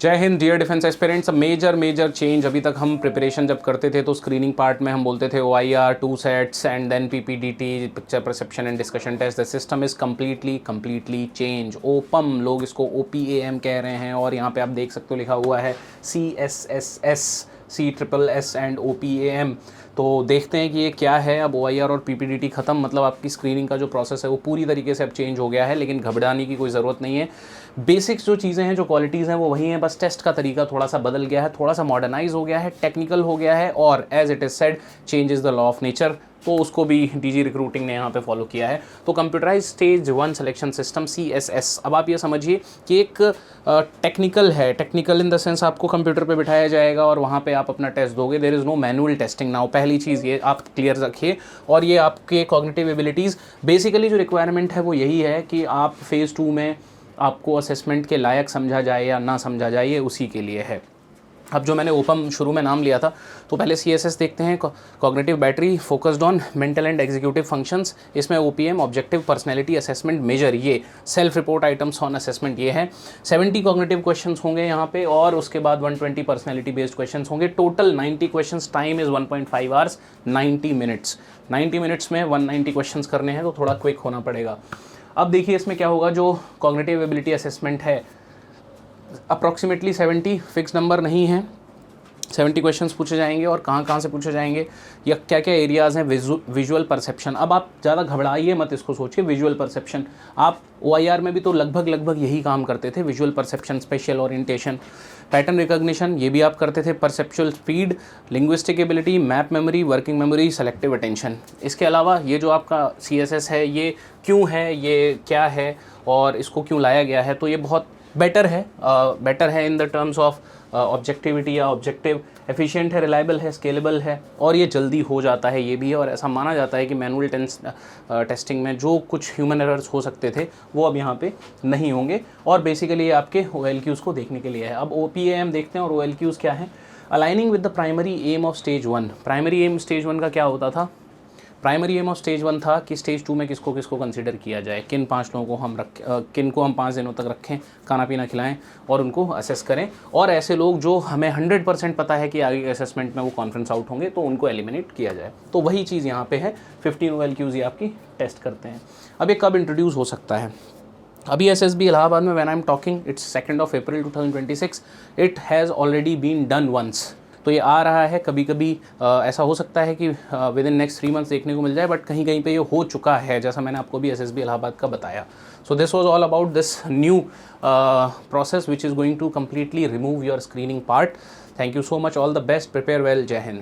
जय हिंद dear defence aspirants. Major change. अभी तक हम प्रिपरेशन जब करते थे तो स्क्रीनिंग पार्ट में हम बोलते थे OIR 2 sets and then PPDT picture perception and discussion test. The system is completely change. OPAM, लोग इसको OPAM कह रहे हैं और यहाँ पे आप देख सकते हो लिखा हुआ है CSSS, CSSS एंड OPAM। तो देखते हैं कि ये क्या है। अब OIR और PPDT ख़त्म, मतलब आपकी स्क्रीनिंग का जो प्रोसेस है वो पूरी तरीके से अब चेंज हो गया है, लेकिन घबराने की कोई ज़रूरत नहीं है। बेसिक्स जो चीज़ें हैं, जो क्वालिटीज़ हैं वो वही हैं, बस टेस्ट का तरीका थोड़ा सा बदल गया है, थोड़ा सा मॉडर्नाइज हो गया है, टेक्निकल हो गया है और as it is said change is the law of nature. तो उसको भी DG रिक्रूटिंग ने यहाँ पे फॉलो किया है। तो computerise stage 1 selection system CSS, अब आप ये समझिए कि एक टेक्निकल है। टेक्निकल इन द सेंस आपको कंप्यूटर पे बिठाया जाएगा और वहाँ पे आप अपना टेस्ट दोगे। There is no manual testing now. पहली चीज़ ये आप क्लियर रखिए। और ये आपके कॉग्निटिव एबिलिटीज़, बेसिकली जो रिक्वायरमेंट है वो यही है कि आप फेज़ 2 में आपको असेसमेंट के लायक समझा जाए या ना समझा जाए, ये उसी के लिए है। अब जो मैंने ओपम शुरू में नाम लिया था, तो पहले CSS देखते हैं। Cognitive battery focused on mental and executive functions. इसमें OPM objective personality assessment measure, ये self report items on assessment ये है। 70 कॉग्निटिव क्वेश्चंस होंगे यहाँ पे और उसके बाद 120 पर्सनैलिटी बेस्ड क्वेश्चंस होंगे। Total 90 questions, time is 1.5 hours, 90 minutes. 90 minutes में 190 क्वेश्चंस करने हैं, तो थोड़ा क्विक होना पड़ेगा। अब देखिए इसमें क्या होगा। जो कॉग्निटिव एबिलिटी असेसमेंट है अप्रॉक्सीमेटली 70, फिक्स नंबर नहीं है। 70 क्वेश्चंस पूछे जाएंगे और कहाँ कहाँ से पूछे जाएंगे या क्या क्या एरियाज़ हैं। विजुअल परसेप्शन, अब आप ज़्यादा घबराइए मत, इसको सोचिए। विजुअल परसेप्शन आप OIR में भी तो लगभग यही काम करते थे। Visual perception, special orientation, pattern recognition, ये भी आप करते थे। Perceptual speed, linguistic ability, map memory, working memory, selective attention. इसके अलावा ये जो आपका CSS है ये क्यों है, ये क्या है और इसको क्यों लाया गया है, तो ये बहुत बेटर है in the terms of objectivity या ऑब्जेक्टिव। एफिशिएंट है, रिलायबल है, स्केलेबल है और ये जल्दी हो जाता है, ये भी है। और ऐसा माना जाता है कि मैनुअल टेस्टिंग में जो कुछ ह्यूमन एरर्स हो सकते थे वो अब यहाँ पे नहीं होंगे। और बेसिकली ये आपके OLQs को देखने के लिए है। अब OPAM देखते हैं और OLQs क्या है। Aligning with the primary aim of stage 1। Primary aim stage 1 का क्या होता था। प्राइमरी एम ऑफ स्टेज 1 था कि स्टेज 2 में किसको किसको कंसिडर किया जाए, किन 5 लोगों को हम किन को हम 5 दिनों तक रखें, खाना पीना खिलाएं और उनको असेस करें। और ऐसे लोग जो हमें 100% पता है कि आगे के असेसमेंट में वो कॉन्फ्रेंस आउट होंगे, तो उनको एलिमिनेट किया जाए। तो वही चीज़ यहाँ पे है। 15 OLQs ये आपकी टेस्ट करते हैं। अब ये कब इंट्रोड्यूस हो सकता है। अभी SSB इलाहाबाद में when I am talking it's 2 April 2026, it has already been done once. तो ये आ रहा है। कभी कभी ऐसा हो सकता है कि विद इन नेक्स्ट 3 मंथ्स देखने को मिल जाए, बट कहीं कहीं पे ये हो चुका है, जैसा मैंने आपको भी SSB इलाहाबाद का बताया। So this was all about this new process which is going to completely remove your screening part. Thank you so much, all the best, prepare well, जय हिंद।